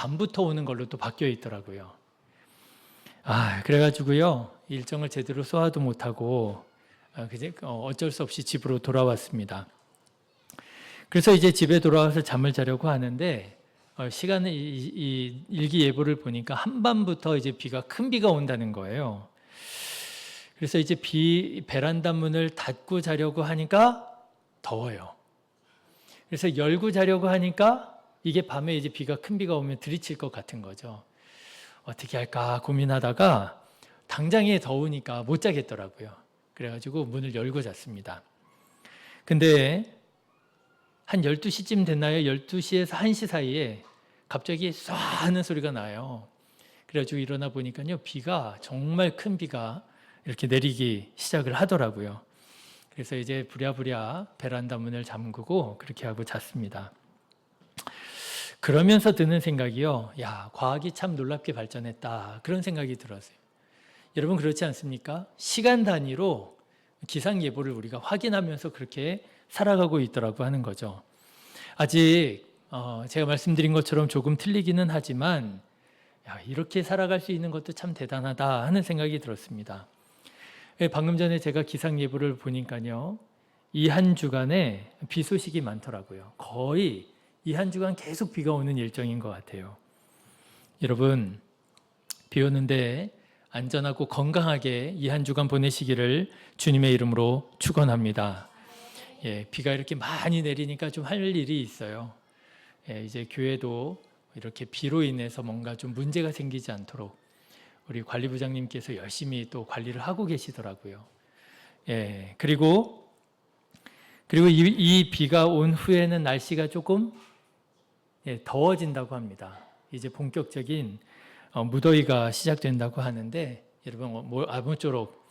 밤부터 오는 걸로 또 바뀌어 있더라고요. 그래가지고요, 일정을 제대로 소화도 못하고 어쩔 수 없이 집으로 돌아왔습니다. 그래서 이제 집에 돌아와서 잠을 자려고 하는데 시간을 이 일기예보를 보니까 한밤부터 이제 큰 비가 온다는 거예요. 그래서 이제 베란다 문을 닫고 자려고 하니까 더워요. 그래서 열고 자려고 하니까 이게 밤에 이제 큰 비가 오면 들이칠 것 같은 거죠. 어떻게 할까 고민하다가 당장에 더우니까 못 자겠더라고요. 그래가지고 문을 열고 잤습니다. 근데 한 12시쯤 됐나요? 12시에서 1시 사이에 갑자기 쏴 하는 소리가 나요. 그래가지고 일어나 보니까요, 정말 큰 비가 이렇게 내리기 시작을 하더라고요. 그래서 이제 부랴부랴 베란다 문을 잠그고 그렇게 하고 잤습니다. 그러면서 드는 생각이요, 과학이 참 놀랍게 발전했다, 그런 생각이 들었어요. 여러분 그렇지 않습니까? 시간 단위로 기상예보를 우리가 확인하면서 그렇게 살아가고 있더라고 하는 거죠. 아직 제가 말씀드린 것처럼 조금 틀리기는 하지만 이렇게 살아갈 수 있는 것도 참 대단하다 하는 생각이 들었습니다. 방금 전에 제가 기상예보를 보니까요, 이 한 주간에 비 소식이 많더라고요. 거의 이 한 주간 계속 비가 오는 일정인 것 같아요. 여러분, 비 오는데 안전하고 건강하게 이 한 주간 보내시기를 주님의 이름으로 축원합니다. 비가 이렇게 많이 내리니까 좀 할 일이 있어요. 이제 교회도 이렇게 비로 인해서 뭔가 좀 문제가 생기지 않도록 우리 관리부장님께서 열심히 또 관리를 하고 계시더라고요. 그리고 이 비가 온 후에는 날씨가 조금 더워진다고 합니다. 이제 본격적인 무더위가 시작된다고 하는데, 여러분 아무쪼록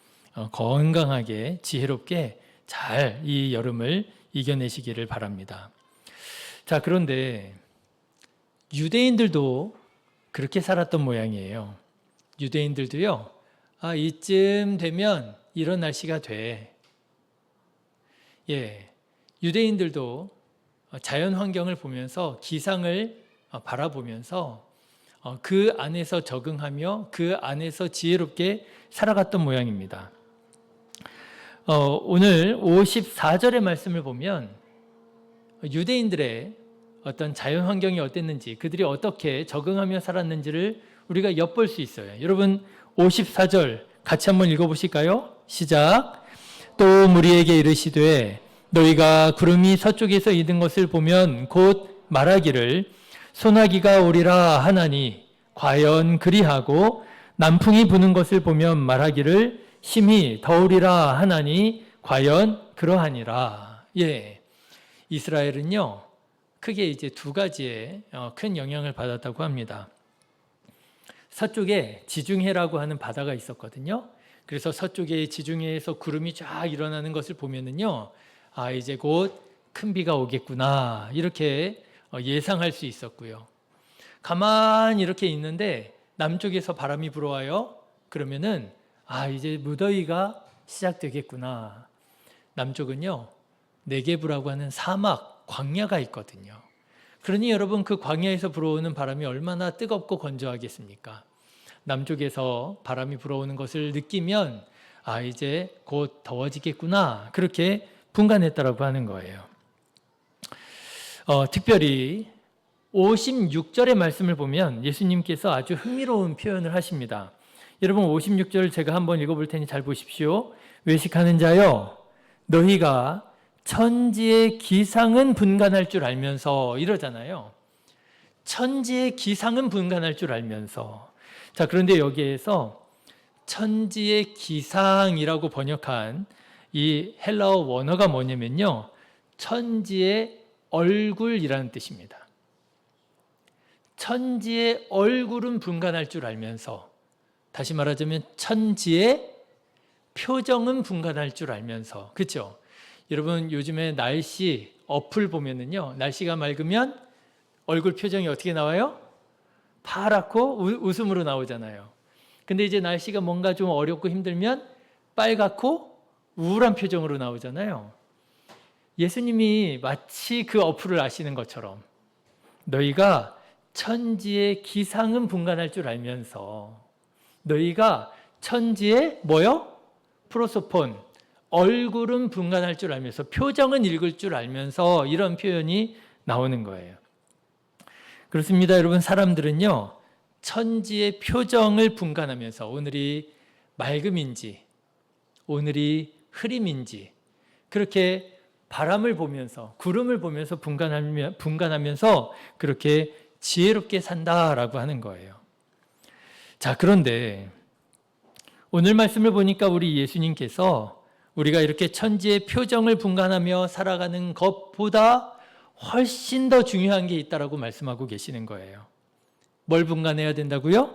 건강하게 지혜롭게 잘 이 여름을 이겨내시기를 바랍니다. 자, 그런데 유대인들도 그렇게 살았던 모양이에요. 유대인들도요, 이쯤 되면 이런 날씨가 돼. 유대인들도 자연 환경을 보면서 기상을 바라보면서 그 안에서 적응하며 그 안에서 지혜롭게 살아갔던 모양입니다. 오늘 54절의 말씀을 보면 유대인들의 어떤 자연 환경이 어땠는지, 그들이 어떻게 적응하며 살았는지를 우리가 엿볼 수 있어요. 여러분 54절 같이 한번 읽어보실까요? 시작. 또 무리에게 이르시되 너희가 구름이 서쪽에서 이든 것을 보면 곧 말하기를 소나기가 오리라 하나니 과연 그리하고 남풍이 부는 것을 보면 말하기를 심히 더우리라 하나니 과연 그러하니라. 이스라엘은요, 크게 이제 두 가지의 큰 영향을 받았다고 합니다. 서쪽에 지중해라고 하는 바다가 있었거든요. 그래서 서쪽에 지중해에서 구름이 쫙 일어나는 것을 보면은요, 이제 곧 큰 비가 오겠구나, 이렇게 예상할 수 있었고요. 가만히 이렇게 있는데 남쪽에서 바람이 불어와요. 그러면은 이제 무더위가 시작되겠구나. 남쪽은요, 네게브라고 하는 사막, 광야가 있거든요. 그러니 여러분 그 광야에서 불어오는 바람이 얼마나 뜨겁고 건조하겠습니까? 남쪽에서 바람이 불어오는 것을 느끼면 이제 곧 더워지겠구나, 그렇게 분간했다라고 하는 거예요. 특별히 56절의 말씀을 보면 예수님께서 아주 흥미로운 표현을 하십니다. 여러분 56절 제가 한번 읽어볼 테니 잘 보십시오. 외식하는 자여, 너희가 천지의 기상은 분간할 줄 알면서, 이러잖아요. 천지의 기상은 분간할 줄 알면서. 자, 그런데 여기에서 천지의 기상이라고 번역한 이 헬라어 원어가 뭐냐면요, 천지의 얼굴이라는 뜻입니다. 천지의 얼굴은 분간할 줄 알면서, 다시 말하자면 천지의 표정은 분간할 줄 알면서. 그렇죠? 여러분 요즘에 날씨 어플 보면은요, 날씨가 맑으면 얼굴 표정이 어떻게 나와요? 파랗고 웃음으로 나오잖아요. 근데 이제 날씨가 뭔가 좀 어렵고 힘들면 빨갛고 우울한 표정으로 나오잖아요. 예수님이 마치 그 어플을 아시는 것처럼 너희가 천지의 기상은 분간할 줄 알면서 너희가 천지의 뭐요? 프로소폰, 얼굴은 분간할 줄 알면서, 표정은 읽을 줄 알면서, 이런 표현이 나오는 거예요. 그렇습니다. 여러분, 사람들은요, 천지의 표정을 분간하면서 오늘이 맑음인지, 오늘이 흐림인지, 그렇게 바람을 보면서, 구름을 보면서 분간하면서 그렇게 지혜롭게 산다라고 하는 거예요. 자, 그런데 오늘 말씀을 보니까 우리 예수님께서 우리가 이렇게 천지의 표정을 분간하며 살아가는 것보다 훨씬 더 중요한 게 있다라고 말씀하고 계시는 거예요. 뭘 분간해야 된다고요?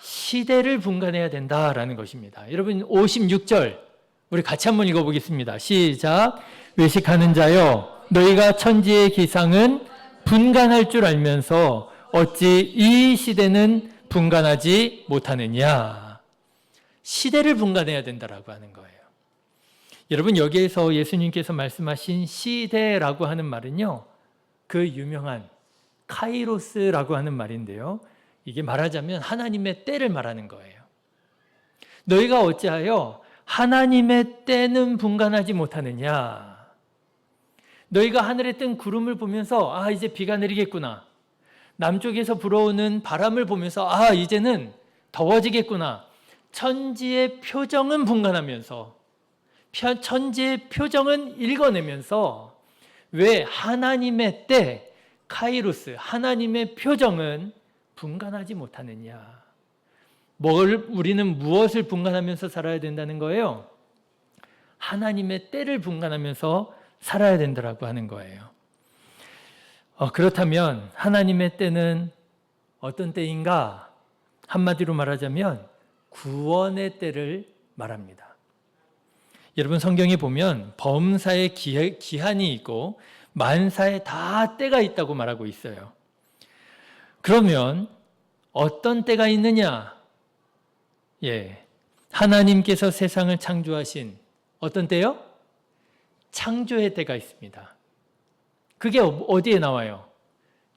시대를 분간해야 된다라는 것입니다. 여러분, 56절 우리 같이 한번 읽어보겠습니다. 시작. 외식하는 자여, 너희가 천지의 기상은 분간할 줄 알면서 어찌 이 시대는 분간하지 못하느냐. 시대를 분간해야 된다라고 하는 거예요. 여러분, 여기에서 예수님께서 말씀하신 시대라고 하는 말은요, 그 유명한 카이로스라고 하는 말인데요, 이게 말하자면 하나님의 때를 말하는 거예요. 너희가 어찌하여 하나님의 때는 분간하지 못하느냐. 너희가 하늘에 뜬 구름을 보면서 아, 이제 비가 내리겠구나. 남쪽에서 불어오는 바람을 보면서 아, 이제는 더워지겠구나. 천지의 표정은 분간하면서, 천지의 표정은 읽어내면서, 왜 하나님의 때, 카이로스, 하나님의 표정은 분간하지 못하느냐. 우리는 무엇을 분간하면서 살아야 된다는 거예요? 하나님의 때를 분간하면서 살아야 된다고 하는 거예요. 그렇다면 하나님의 때는 어떤 때인가? 한마디로 말하자면 구원의 때를 말합니다. 여러분, 성경에 보면 범사에 기한이 있고 만사에 다 때가 있다고 말하고 있어요. 그러면 어떤 때가 있느냐? 하나님께서 세상을 창조하신 어떤 때요? 창조의 때가 있습니다. 그게 어디에 나와요?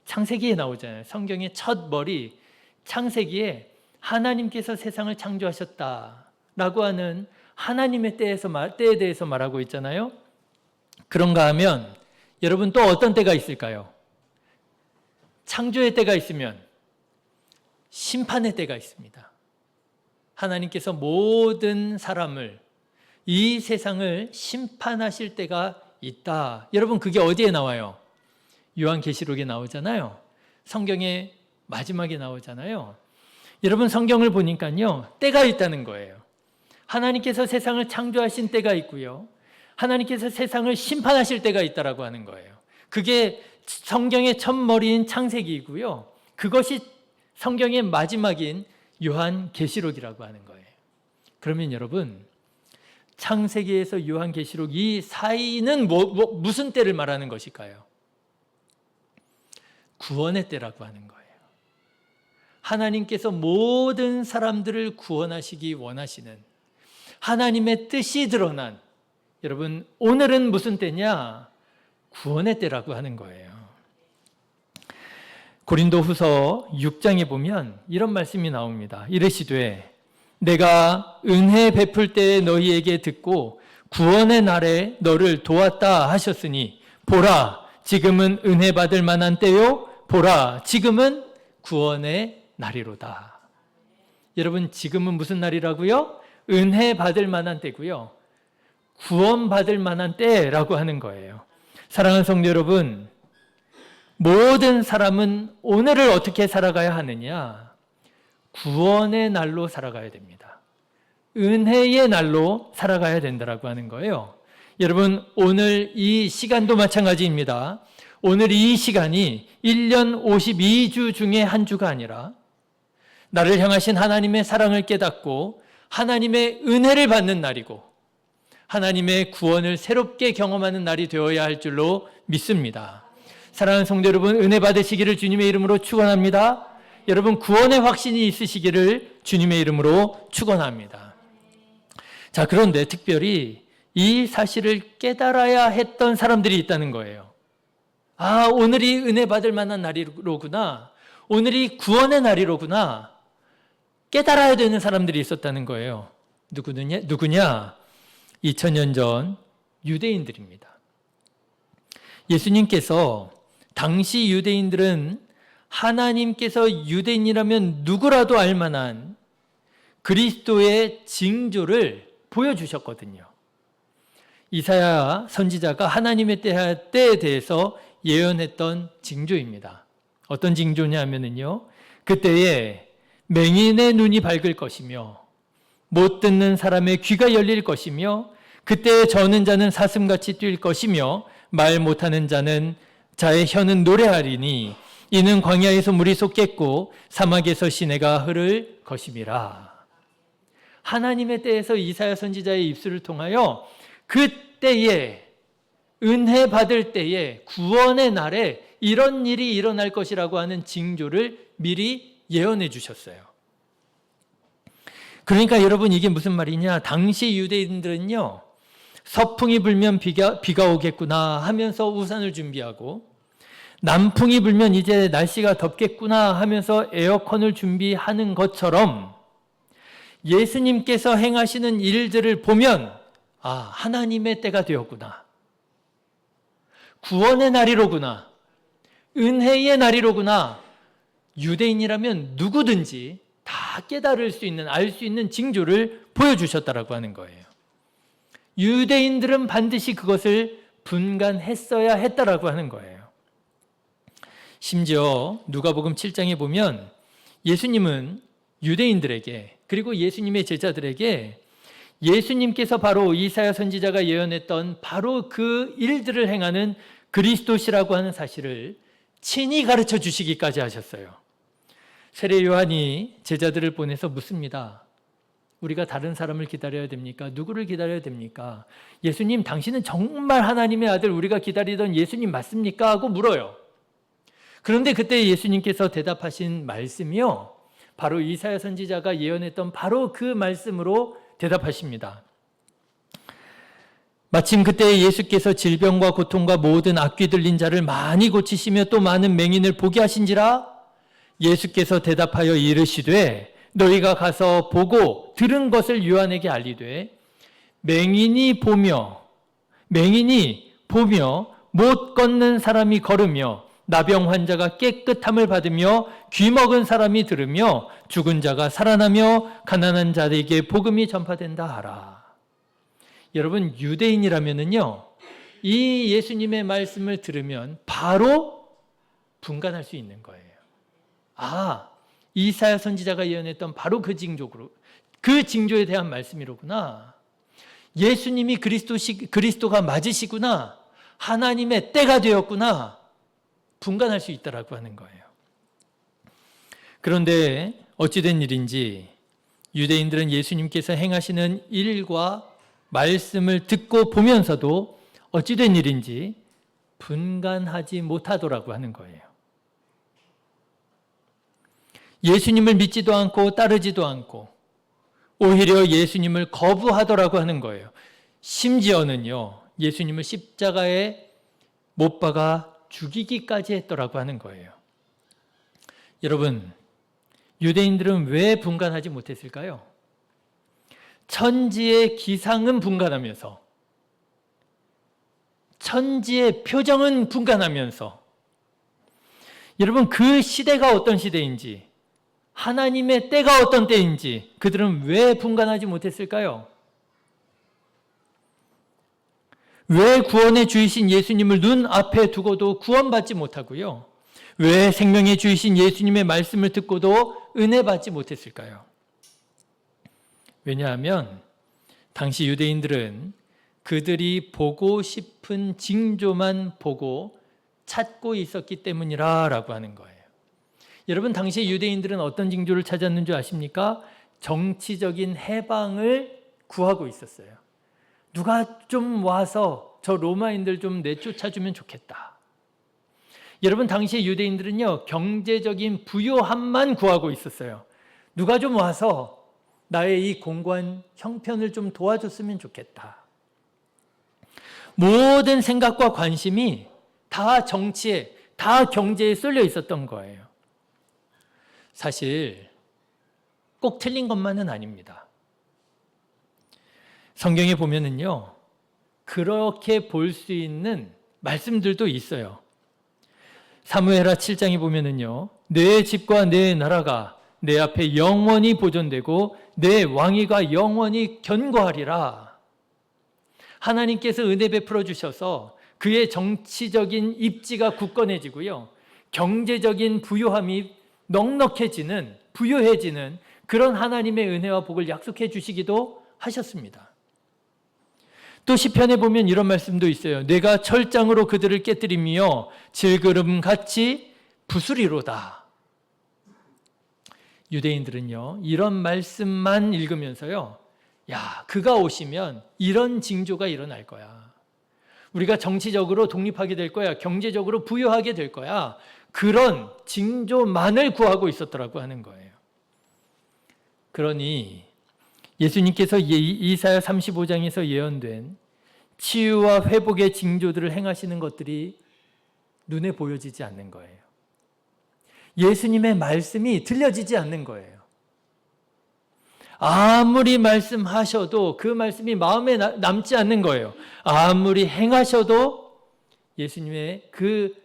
창세기에 나오잖아요. 성경의 첫 머리 창세기에 하나님께서 세상을 창조하셨다라고 하는 하나님의 때에 대해서 말하고 있잖아요. 그런가 하면 여러분, 또 어떤 때가 있을까요? 창조의 때가 있으면 심판의 때가 있습니다. 하나님께서 모든 사람을, 이 세상을 심판하실 때가 있다. 여러분, 그게 어디에 나와요? 요한계시록에 나오잖아요. 성경의 마지막에 나오잖아요. 여러분, 성경을 보니까요, 때가 있다는 거예요. 하나님께서 세상을 창조하신 때가 있고요, 하나님께서 세상을 심판하실 때가 있다라고 하는 거예요. 그게 성경의 첫머리인 창세기이고요, 그것이 성경의 마지막인 요한계시록이라고 하는 거예요. 그러면 여러분, 창세기에서 요한계시록 이 사이는 무슨 때를 말하는 것일까요? 구원의 때라고 하는 거예요. 하나님께서 모든 사람들을 구원하시기 원하시는 하나님의 뜻이 드러난, 여러분, 오늘은 무슨 때냐? 구원의 때라고 하는 거예요. 고린도후서 6장에 보면 이런 말씀이 나옵니다. 이르시되 내가 은혜 베풀 때에 너희에게 듣고 구원의 날에 너를 도왔다 하셨으니 보라, 지금은 은혜 받을 만한 때요, 보라, 지금은 구원의 날이로다. 여러분, 지금은 무슨 날이라고요? 은혜 받을 만한 때고요, 구원 받을 만한 때라고 하는 거예요. 사랑하는 성도 여러분, 모든 사람은 오늘을 어떻게 살아가야 하느냐? 구원의 날로 살아가야 됩니다. 은혜의 날로 살아가야 된다라고 하는 거예요. 여러분, 오늘 이 시간도 마찬가지입니다. 오늘 이 시간이 1년 52주 중에 한 주가 아니라 나를 향하신 하나님의 사랑을 깨닫고 하나님의 은혜를 받는 날이고 하나님의 구원을 새롭게 경험하는 날이 되어야 할 줄로 믿습니다. 사랑하는 성도 여러분, 은혜 받으시기를 주님의 이름으로 축원합니다. 여러분, 구원의 확신이 있으시기를 주님의 이름으로 축원합니다. 자, 그런데 특별히 이 사실을 깨달아야 했던 사람들이 있다는 거예요. 아, 오늘이 은혜 받을 만한 날이로구나. 오늘이 구원의 날이로구나 깨달아야 되는 사람들이 있었다는 거예요. 누구냐? 2000년 전 유대인들입니다. 예수님께서 당시 유대인들은 하나님께서 유대인이라면 누구라도 알 만한 그리스도의 징조를 보여주셨거든요. 이사야 선지자가 하나님의 때에 대해서 예언했던 징조입니다. 어떤 징조냐면요, 그때에 맹인의 눈이 밝을 것이며 못 듣는 사람의 귀가 열릴 것이며 그때에 저는 자는 사슴같이 뛸 것이며 말 못하는 자의 혀는 노래하리니 이는 광야에서 물이 솟겠고 사막에서 시내가 흐를 것임이라. 하나님의 때에서 이사야 선지자의 입술을 통하여 그때에 은혜 받을 때에 구원의 날에 이런 일이 일어날 것이라고 하는 징조를 미리 예언해 주셨어요. 그러니까 여러분 이게 무슨 말이냐? 당시 유대인들은요, 서풍이 불면 비가 오겠구나 하면서 우산을 준비하고 남풍이 불면 이제 날씨가 덥겠구나 하면서 에어컨을 준비하는 것처럼 예수님께서 행하시는 일들을 보면 하나님의 때가 되었구나. 구원의 날이로구나. 은혜의 날이로구나. 유대인이라면 누구든지 다 깨달을 수 있는, 알 수 있는 징조를 보여주셨다라고 하는 거예요. 유대인들은 반드시 그것을 분간했어야 했다라고 하는 거예요. 심지어 누가복음 7장에 보면 예수님은 유대인들에게 그리고 예수님의 제자들에게 예수님께서 바로 이사야 선지자가 예언했던 바로 그 일들을 행하는 그리스도시라고 하는 사실을 친히 가르쳐 주시기까지 하셨어요. 세례 요한이 제자들을 보내서 묻습니다. 우리가 다른 사람을 기다려야 됩니까? 누구를 기다려야 됩니까? 예수님, 당신은 정말 하나님의 아들, 우리가 기다리던 예수님 맞습니까? 하고 물어요. 그런데 그때 예수님께서 대답하신 말씀이요, 바로 이사야 선지자가 예언했던 바로 그 말씀으로 대답하십니다. 마침 그때 예수께서 질병과 고통과 모든 악귀 들린 자를 많이 고치시며 또 많은 맹인을 보게 하신지라. 예수께서 대답하여 이르시되 너희가 가서 보고 들은 것을 요한에게 알리되 맹인이 보며 못 걷는 사람이 걸으며 나병 환자가 깨끗함을 받으며 귀 먹은 사람이 들으며 죽은 자가 살아나며 가난한 자에게 복음이 전파된다 하라. 여러분, 유대인이라면은요, 이 예수님의 말씀을 들으면 바로 분간할 수 있는 거예요. 이사야 선지자가 예언했던 바로 그 징조에 대한 말씀이로구나. 예수님이 그리스도가 맞으시구나. 하나님의 때가 되었구나. 분간할 수 있다라고 하는 거예요. 그런데 어찌된 일인지 유대인들은 예수님께서 행하시는 일과 말씀을 듣고 보면서도 어찌된 일인지 분간하지 못하더라고 하는 거예요. 예수님을 믿지도 않고 따르지도 않고 오히려 예수님을 거부하더라고 하는 거예요. 심지어는요, 예수님을 십자가에 못 박아 죽이기까지 했더라고 하는 거예요. 여러분, 유대인들은 왜 분간하지 못했을까요? 천지의 기상은 분간하면서, 천지의 표정은 분간하면서, 여러분, 그 시대가 어떤 시대인지, 하나님의 때가 어떤 때인지 그들은 왜 분간하지 못했을까요? 왜 구원의 주이신 예수님을 눈앞에 두고도 구원받지 못하고요? 왜 생명의 주이신 예수님의 말씀을 듣고도 은혜 받지 못했을까요? 왜냐하면 당시 유대인들은 그들이 보고 싶은 징조만 보고 찾고 있었기 때문이라고 하는 거예요. 여러분, 당시 유대인들은 어떤 징조를 찾았는 줄 아십니까? 정치적인 해방을 구하고 있었어요. 누가 좀 와서 저 로마인들 좀 내쫓아주면 좋겠다. 여러분, 당시 유대인들은요, 경제적인 부요함만 구하고 있었어요. 누가 좀 와서 나의 이 공고한 형편을 좀 도와줬으면 좋겠다. 모든 생각과 관심이 다 정치에, 다 경제에 쏠려 있었던 거예요. 사실 꼭 틀린 것만은 아닙니다. 성경에 보면은요, 그렇게 볼 수 있는 말씀들도 있어요. 사무엘하 7장에 보면은요, 내 집과 내 나라가 내 앞에 영원히 보존되고 내 왕위가 영원히 견고하리라. 하나님께서 은혜 베풀어 주셔서 그의 정치적인 입지가 굳건해지고요, 경제적인 부유함이 넉넉해지는, 부유해지는 그런 하나님의 은혜와 복을 약속해 주시기도 하셨습니다. 또 시편에 보면 이런 말씀도 있어요. 내가 철장으로 그들을 깨뜨리며 질그름같이 부수리로다. 유대인들은요, 이런 말씀만 읽으면서요, 야, 그가 오시면 이런 징조가 일어날 거야. 우리가 정치적으로 독립하게 될 거야. 경제적으로 부유하게 될 거야. 그런 징조만을 구하고 있었더라고 하는 거예요. 그러니 예수님께서 이사야 35장에서 예언된 치유와 회복의 징조들을 행하시는 것들이 눈에 보여지지 않는 거예요. 예수님의 말씀이 들려지지 않는 거예요. 아무리 말씀하셔도 그 말씀이 마음에 남지 않는 거예요. 아무리 행하셔도 예수님의 그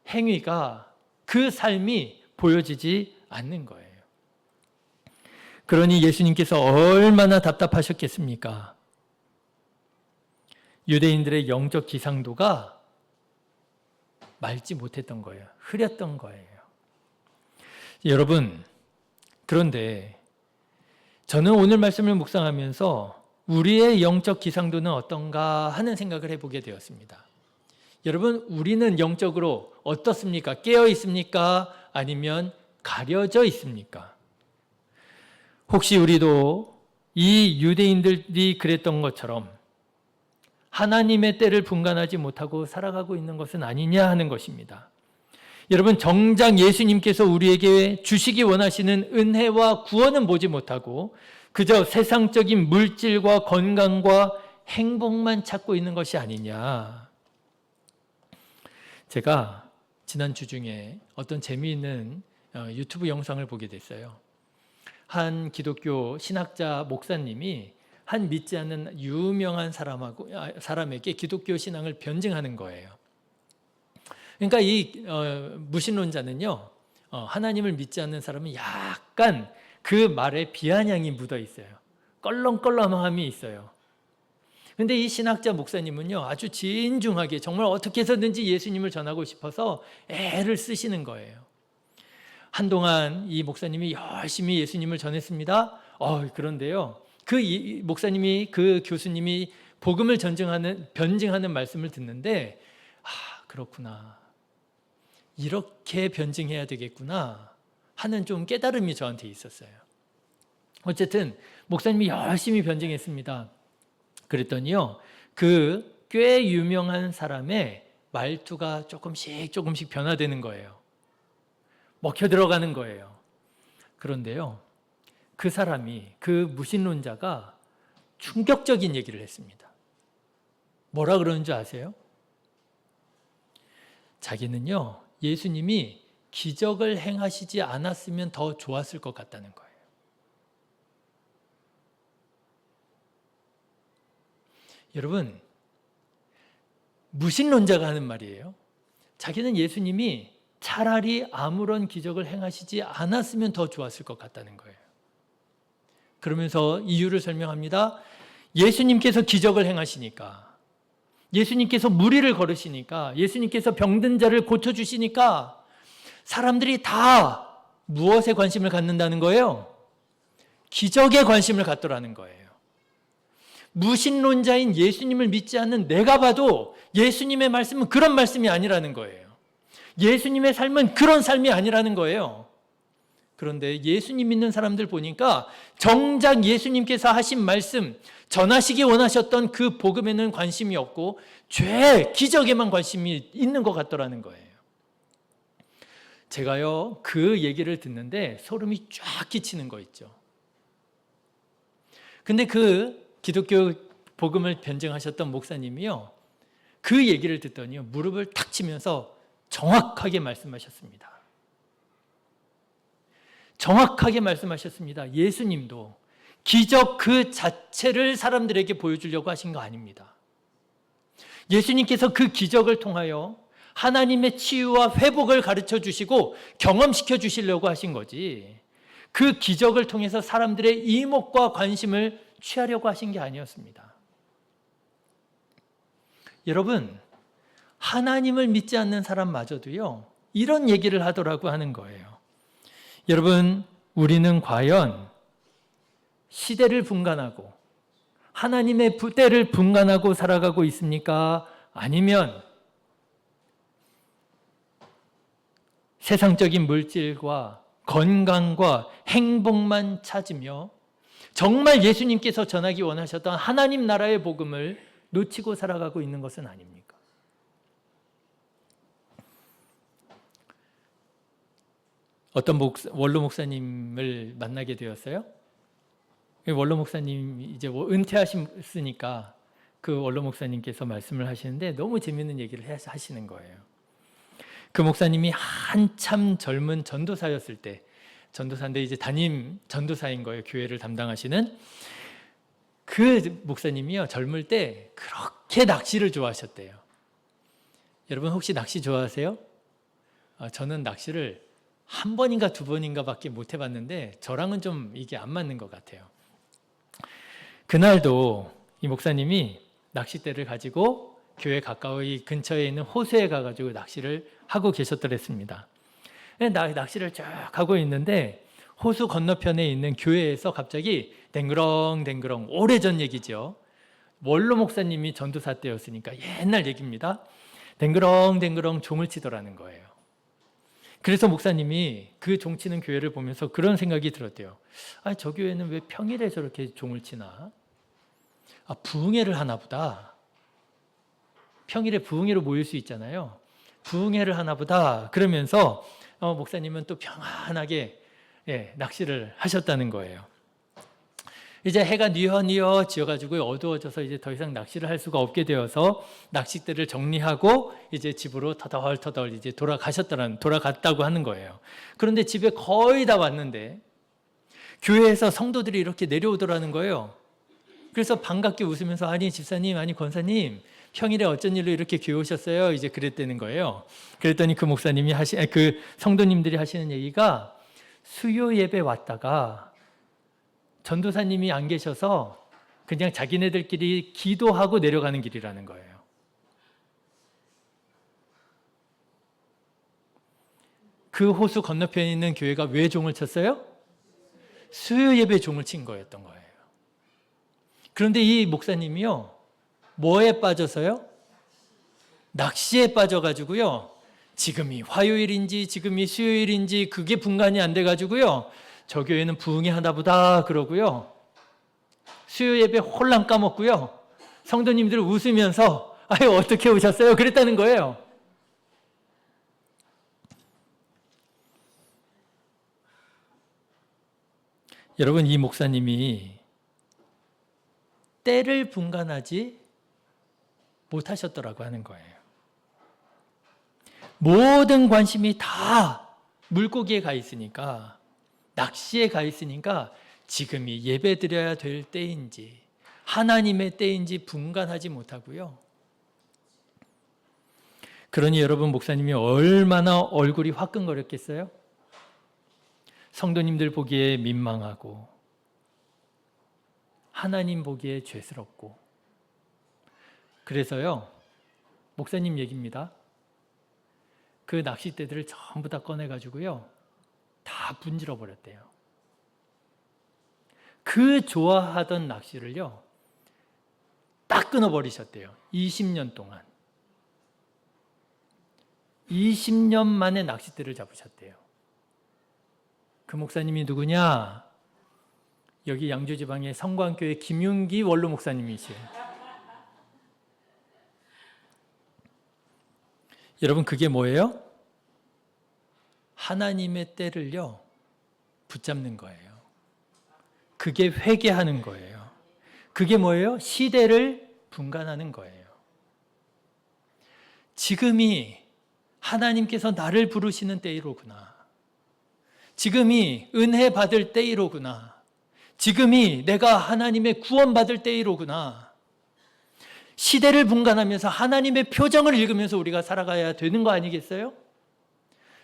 행위가, 그 삶이 보여지지 않는 거예요. 그러니 예수님께서 얼마나 답답하셨겠습니까? 유대인들의 영적 기상도가 맑지 못했던 거예요. 흐렸던 거예요. 여러분, 그런데 저는 오늘 말씀을 묵상하면서 우리의 영적 기상도는 어떤가 하는 생각을 해보게 되었습니다. 여러분, 우리는 영적으로 어떻습니까? 깨어 있습니까? 아니면 가려져 있습니까? 혹시 우리도 이 유대인들이 그랬던 것처럼 하나님의 때를 분간하지 못하고 살아가고 있는 것은 아니냐 하는 것입니다. 여러분, 정작 예수님께서 우리에게 주시기 원하시는 은혜와 구원은 보지 못하고 그저 세상적인 물질과 건강과 행복만 찾고 있는 것이 아니냐. 제가 지난주 중에 어떤 재미있는 유튜브 영상을 보게 됐어요. 한 기독교 신학자 목사님이 한 믿지 않는 유명한 사람에게 기독교 신앙을 변증하는 거예요. 그러니까 이 무신론자는요, 하나님을 믿지 않는 사람은 약간 그 말에 비아냥이 묻어 있어요. 껄렁껄렁함이 있어요. 그런데 이 신학자 목사님은요, 아주 진중하게 정말 어떻게 해서든지 예수님을 전하고 싶어서 애를 쓰시는 거예요. 한동안 이 목사님이 열심히 예수님을 전했습니다. 그런데요, 목사님이, 그 교수님이 복음을 변증하는 말씀을 듣는데, 그렇구나, 이렇게 변증해야 되겠구나 하는 좀 깨달음이 저한테 있었어요. 어쨌든 목사님이 열심히 변증했습니다. 그랬더니요, 그 꽤 유명한 사람의 말투가 조금씩 변화되는 거예요. 먹혀 들어가는 거예요. 그런데요, 그 사람이, 그 무신론자가 충격적인 얘기를 했습니다. 뭐라 그러는 줄 아세요? 자기는요, 예수님이 기적을 행하시지 않았으면 더 좋았을 것 같다는 거예요. 여러분, 무신론자가 하는 말이에요. 자기는 예수님이 차라리 아무런 기적을 행하시지 않았으면 더 좋았을 것 같다는 거예요. 그러면서 이유를 설명합니다. 예수님께서 기적을 행하시니까, 예수님께서 무리를 걸으시니까, 예수님께서 병든 자를 고쳐주시니까 사람들이 다 무엇에 관심을 갖는다는 거예요? 기적에 관심을 갖더라는 거예요. 무신론자인 예수님을 믿지 않는 내가 봐도 예수님의 말씀은 그런 말씀이 아니라는 거예요. 예수님의 삶은 그런 삶이 아니라는 거예요. 그런데 예수님 믿는 사람들 보니까 정작 예수님께서 하신 말씀, 전하시기 원하셨던 그 복음에는 관심이 없고 죄, 기적에만 관심이 있는 것 같더라는 거예요. 제가요, 그 얘기를 듣는데 소름이 쫙 끼치는 거 있죠. 근데 그 기독교 복음을 변증하셨던 목사님이요, 그 얘기를 듣더니 무릎을 탁 치면서 정확하게 말씀하셨습니다. 정확하게 말씀하셨습니다. 예수님도 기적 그 자체를 사람들에게 보여주려고 하신 거 아닙니다. 예수님께서 그 기적을 통하여 하나님의 치유와 회복을 가르쳐 주시고 경험시켜 주시려고 하신 거지, 그 기적을 통해서 사람들의 이목과 관심을 취하려고 하신 게 아니었습니다. 여러분, 하나님을 믿지 않는 사람마저도요, 이런 얘기를 하더라고 하는 거예요. 여러분, 우리는 과연 시대를 분간하고 하나님의 때를 분간하고 살아가고 있습니까? 아니면 세상적인 물질과 건강과 행복만 찾으며 정말 예수님께서 전하기 원하셨던 하나님 나라의 복음을 놓치고 살아가고 있는 것은 아닙니까? 어떤 원로 목사님을 만나게 되었어요. 원로 목사님 이제 은퇴하셨으니까 그 원로 목사님께서 말씀을 하시는데 너무 재밌는 얘기를 하시는 거예요. 그 목사님이 한참 젊은 전도사였을 때, 전도사인데 이제 담임 전도사인 거예요. 교회를 담당하시는 그 목사님이요, 젊을 때 그렇게 낚시를 좋아하셨대요. 여러분 혹시 낚시 좋아하세요? 저는 낚시를 한 번인가 두 번인가 밖에 못 해봤는데 저랑은 좀 이게 안 맞는 것 같아요. 그날도 이 목사님이 낚싯대를 가지고 교회 가까이 근처에 있는 호수에 가가지고 낚시를 하고 계셨더랬습니다. 낚시를 쫙 하고 있는데 호수 건너편에 있는 교회에서 갑자기 댕그렁댕그렁, 오래전 얘기죠. 원로 목사님이 전도사 때였으니까 옛날 얘기입니다. 댕그렁댕그렁 종을 치더라는 거예요. 그래서 목사님이 그 종 치는 교회를 보면서 그런 생각이 들었대요. 저 교회는 왜 평일에 저렇게 종을 치나? 부흥회를 하나 보다. 평일에 부흥회로 모일 수 있잖아요. 부흥회를 하나 보다. 그러면서 목사님은 또 평안하게 낚시를 하셨다는 거예요. 이제 해가 뉘어 지어가지고 어두워져서 이제 더 이상 낚시를 할 수가 없게 되어서 낚싯대를 정리하고 이제 집으로 터덜터덜 이제 돌아갔다고 하는 거예요. 그런데 집에 거의 다 왔는데 교회에서 성도들이 이렇게 내려오더라는 거예요. 그래서 반갑게 웃으면서 아니 집사님, 아니 권사님, 평일에 어쩐 일로 이렇게 교회 오셨어요? 이제 그랬다는 거예요. 그랬더니 그 목사님이 그 성도님들이 하시는 얘기가 수요 예배 왔다가 전도사님이 안 계셔서 그냥 자기네들끼리 기도하고 내려가는 길이라는 거예요. 그 호수 건너편에 있는 교회가 왜 종을 쳤어요? 수요 예배 종을 친 거였던 거예요. 그런데 이 목사님이요, 뭐에 빠져서요? 낚시에 빠져가지고요, 지금이 화요일인지 지금이 수요일인지 그게 분간이 안 돼가지고요, 저 교회는 부흥회 하나 보다 그러고요, 수요 예배 홀랑 까먹고요, 성도님들 웃으면서 아유 어떻게 오셨어요? 그랬다는 거예요. 여러분, 이 목사님이 때를 분간하지 못하셨더라고 하는 거예요. 모든 관심이 다 물고기에 가 있으니까, 낚시에 가 있으니까 지금이 예배드려야 될 때인지 하나님의 때인지 분간하지 못하고요. 그러니 여러분, 목사님이 얼마나 얼굴이 화끈거렸겠어요? 성도님들 보기에 민망하고 하나님 보기에 죄스럽고. 그래서요, 목사님 얘기입니다. 그 낚싯대들을 전부 다 꺼내가지고요, 다 분질러 버렸대요. 그 좋아하던 낚시를요, 딱 끊어버리셨대요. 20년 동안. 20년 만에 낚싯대를 잡으셨대요. 그 목사님이 누구냐? 여기 양주지방의 성광교회 김윤기 원로 목사님이시에요. 여러분, 그게 뭐예요? 하나님의 때를요, 붙잡는 거예요. 그게 회개하는 거예요. 그게 뭐예요? 시대를 분간하는 거예요. 지금이 하나님께서 나를 부르시는 때이로구나. 지금이 은혜 받을 때이로구나. 지금이 내가 하나님의 구원받을 때이로구나. 시대를 분간하면서 하나님의 표정을 읽으면서 우리가 살아가야 되는 거 아니겠어요?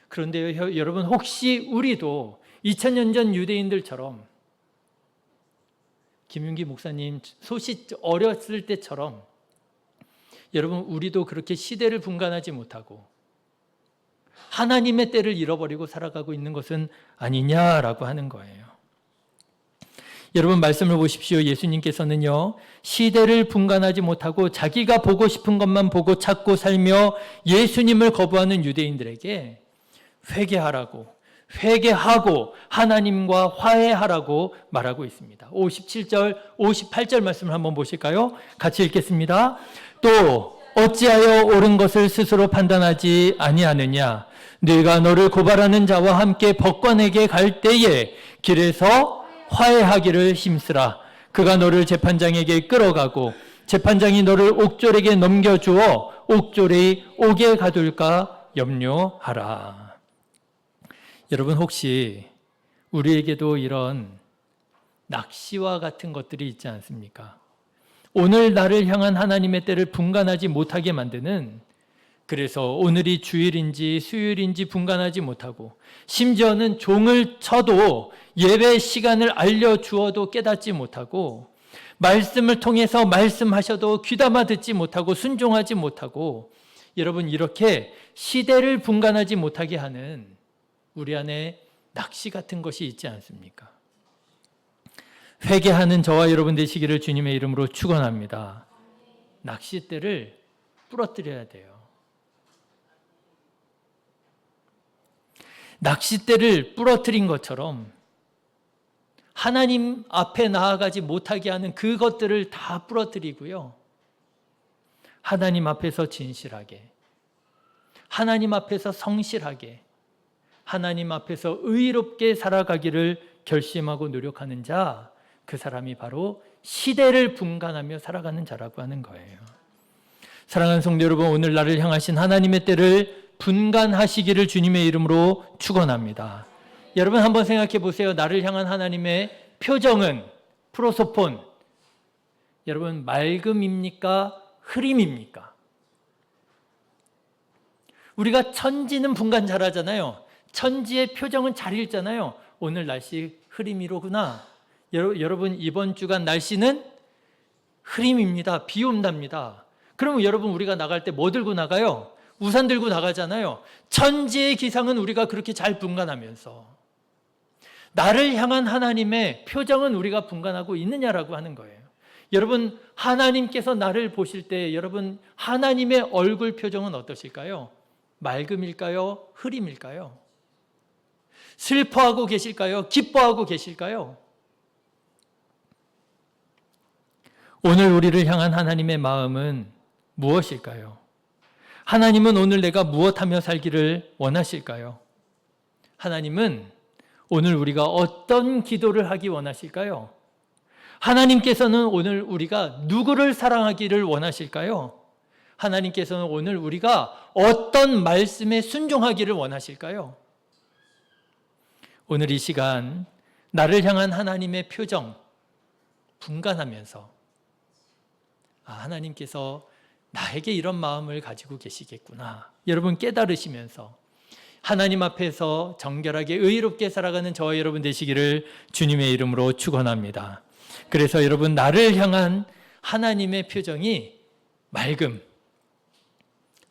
그런데요, 여러분, 혹시 우리도 2000년 전 유대인들처럼 김윤기 목사님 소식 어렸을 때처럼 여러분, 우리도 그렇게 시대를 분간하지 못하고 하나님의 때를 잃어버리고 살아가고 있는 것은 아니냐라고 하는 거예요. 여러분, 말씀을 보십시오. 예수님께서는요, 시대를 분간하지 못하고 자기가 보고 싶은 것만 보고 찾고 살며 예수님을 거부하는 유대인들에게 회개하고 하나님과 화해하라고 말하고 있습니다. 57절, 58절 말씀을 한번 보실까요? 같이 읽겠습니다. 또 어찌하여 옳은 것을 스스로 판단하지 아니하느냐? 네가 너를 고발하는 자와 함께 법관에게 갈 때에 길에서 화해하기를 힘쓰라. 그가 너를 재판장에게 끌어가고 재판장이 너를 옥졸에게 넘겨주어 옥졸이 옥에 가둘까 염려하라. 여러분, 혹시 우리에게도 이런 낚시와 같은 것들이 있지 않습니까? 오늘 나를 향한 하나님의 때를 분간하지 못하게 만드는, 그래서 오늘이 주일인지 수요일인지 분간하지 못하고 심지어는 종을 쳐도 예배 시간을 알려주어도 깨닫지 못하고 말씀을 통해서 말씀하셔도 귀담아 듣지 못하고 순종하지 못하고 여러분, 이렇게 시대를 분간하지 못하게 하는 우리 안에 낚시 같은 것이 있지 않습니까? 회개하는 저와 여러분 되시기를 주님의 이름으로 축원합니다. 낚싯대를 부러뜨려야 돼요. 낚싯대를 부러뜨린 것처럼 하나님 앞에 나아가지 못하게 하는 그것들을 다 부러뜨리고요. 하나님 앞에서 진실하게, 하나님 앞에서 성실하게, 하나님 앞에서 의롭게 살아가기를 결심하고 노력하는 자, 그 사람이 바로 시대를 분간하며 살아가는 자라고 하는 거예요. 사랑하는 성도 여러분, 오늘 나를 향하신 하나님의 때를 분간하시기를 주님의 이름으로 축원합니다. 여러분, 한번 생각해 보세요. 나를 향한 하나님의 표정은 프로소폰, 여러분, 맑음입니까? 흐림입니까? 우리가 천지는 분간 잘하잖아요. 천지의 표정은 잘 읽잖아요. 오늘 날씨 흐림이로구나. 여러분, 이번 주간 날씨는 흐림입니다. 비 온답니다. 그러면 여러분, 우리가 나갈 때 뭐 들고 나가요? 우산 들고 나가잖아요. 천지의 기상은 우리가 그렇게 잘 분간하면서 나를 향한 하나님의 표정은 우리가 분간하고 있느냐라고 하는 거예요. 여러분, 하나님께서 나를 보실 때 여러분, 하나님의 얼굴 표정은 어떠실까요? 맑음일까요? 흐림일까요? 슬퍼하고 계실까요? 기뻐하고 계실까요? 오늘 우리를 향한 하나님의 마음은 무엇일까요? 하나님은 오늘 내가 무엇하며 살기를 원하실까요? 하나님은 오늘 우리가 어떤 기도를 하기 원하실까요? 하나님께서는 오늘 우리가 누구를 사랑하기를 원하실까요? 하나님께서는 오늘 우리가 어떤 말씀에 순종하기를 원하실까요? 오늘 이 시간 나를 향한 하나님의 표정 분간하면서 하나님께서 나에게 이런 마음을 가지고 계시겠구나, 여러분 깨달으시면서 하나님 앞에서 정결하게 의롭게 살아가는 저와 여러분 되시기를 주님의 이름으로 축원합니다. 그래서 여러분, 나를 향한 하나님의 표정이 맑음,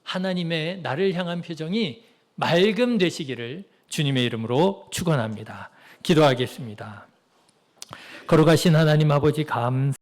하나님의 나를 향한 표정이 맑음 되시기를 주님의 이름으로 축원합니다. 기도하겠습니다. 거룩하신 하나님 아버지, 감사합니다.